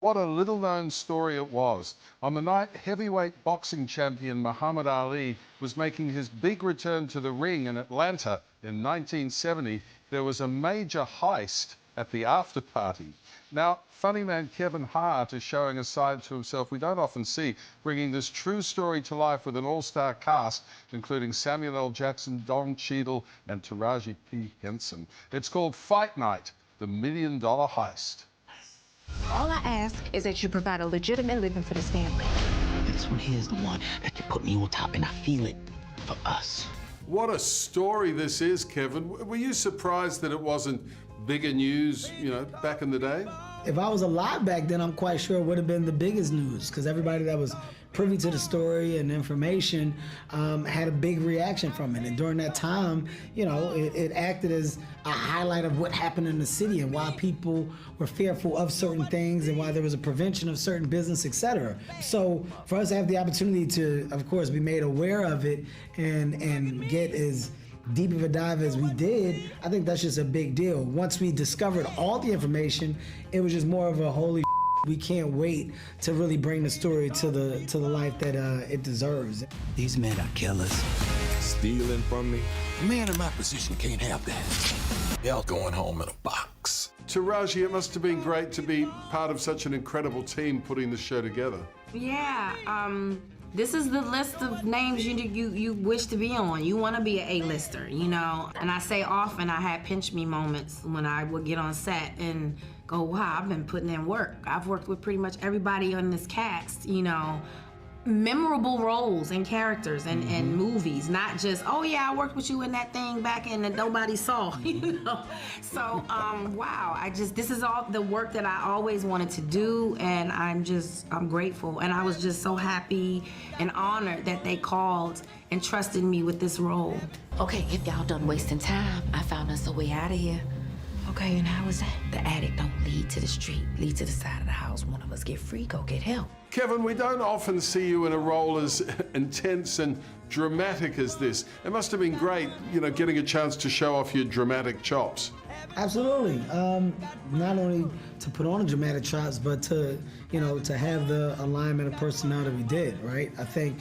What a little-known story it was. On the night heavyweight boxing champion Muhammad Ali was making his big return to the ring in Atlanta in 1970, there was a major heist at the after party. Now, funny man Kevin Hart is showing a side to himself we don't often see, bringing this true story to life with an all-star cast, including Samuel L. Jackson, Don Cheadle, and Taraji P. Henson. It's called Fight Night, the $1 Million Heist. All I ask is that you provide a legitimate living for this family. This one here is the one that can put me on top, and I feel it for us. What a story this is, Kevin. Were you surprised that it wasn't bigger news, back in the day? If I was alive back then, I'm quite sure it would have been the biggest news, because everybody that was privy to the story and information had a big reaction from it. And during that time, it acted as a highlight of what happened in the city and why people were fearful of certain things and why there was a prevention of certain business, etc. So for us to have the opportunity to, of course, be made aware of it and get as deep of a dive as we did, I think that's just a big deal. Once we discovered all the information, it was just more of a holy we can't wait to really bring the story to the life that it deserves. These men are killers. Stealing from me? A man in my position can't have that. Y'all going home in a box. Taraji, it must have been great to be part of such an incredible team putting the show together. Yeah, this is the list of names you wish to be on. You want to be an A-lister, And I say often I had pinch me moments when I would get on set and go, wow, I've been putting in work. I've worked with pretty much everybody on this cast, memorable roles and characters and movies, not just, oh yeah, I worked with you in that thing back in that nobody saw, So, wow, this is all the work that I always wanted to do, and I'm grateful. And I was just so happy and honored that they called and trusted me with this role. Okay, if y'all done wasting time, I found us a way out of here. Okay, and how is that? The attic don't lead to the street, lead to the side of the house. One of us get free, go get help. Kevin, we don't often see you in a role as intense and dramatic as this. It must have been great, getting a chance to show off your dramatic chops. Absolutely. Not only to put on the dramatic chops, but to have the alignment of personnel that we did, right? I think,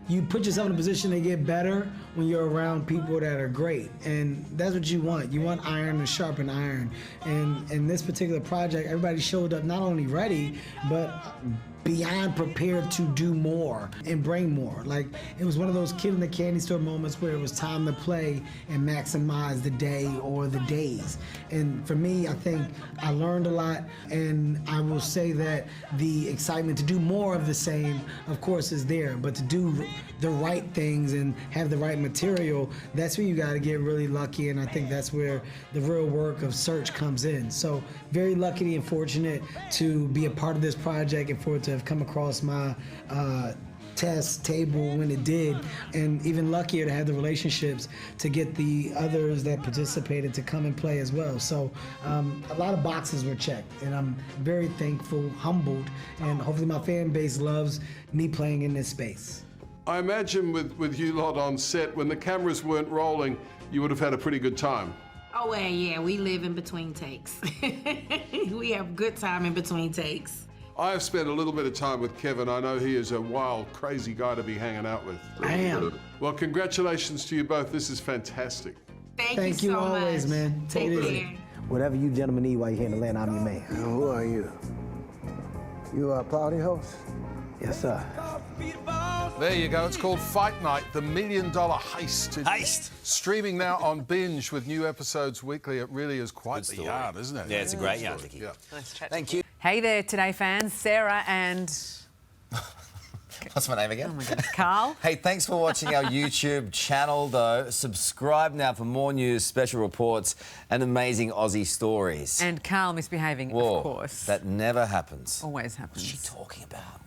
you put yourself in a position to get better when you're around people that are great. And that's what you want. You want iron to sharpen iron. And in this particular project, everybody showed up not only ready, but beyond prepared to do more and bring more. Like, it was one of those kid in the candy store moments where it was time to play and maximize the day or the days. And for me, I think I learned a lot, and I will say that the excitement to do more of the same, of course, is there, but to do the right things and have the right material, that's where you got to get really lucky, and I think that's where the real work of search comes in. So very lucky and fortunate to be a part of this project and for it to have come across my test table when it did, and even luckier to have the relationships to get the others that participated to come and play as well. So a lot of boxes were checked, and I'm very thankful, humbled, and hopefully my fan base loves me playing in this space. I imagine with you lot on set, when the cameras weren't rolling, you would have had a pretty good time. Oh, yeah, we live in between takes. We have good time in between takes. I have spent a little bit of time with Kevin. I know he is a wild, crazy guy to be hanging out with. I am. Well, congratulations to you both. This is fantastic. Thank you so always, much. man. Take it easy. care. Whatever you gentlemen need while you're here in Atlanta, I'm your man. And who are you? You are a party host? Yes, sir. There you go. It's called Fight Night, the $1 Million Heist. Heist! Streaming now on Binge with new episodes weekly. It really is quite the yarn, isn't it? Yeah, it's a great yarn, Vicky. Yeah. Thank you. Hey there, Today fans. Sarah and... What's my name again? Oh my God, Carl. Hey, thanks for watching our YouTube channel, though. Subscribe now for more news, special reports, and amazing Aussie stories. And Carl misbehaving, Whoa, of course. that never happens. Always happens. What's she talking about?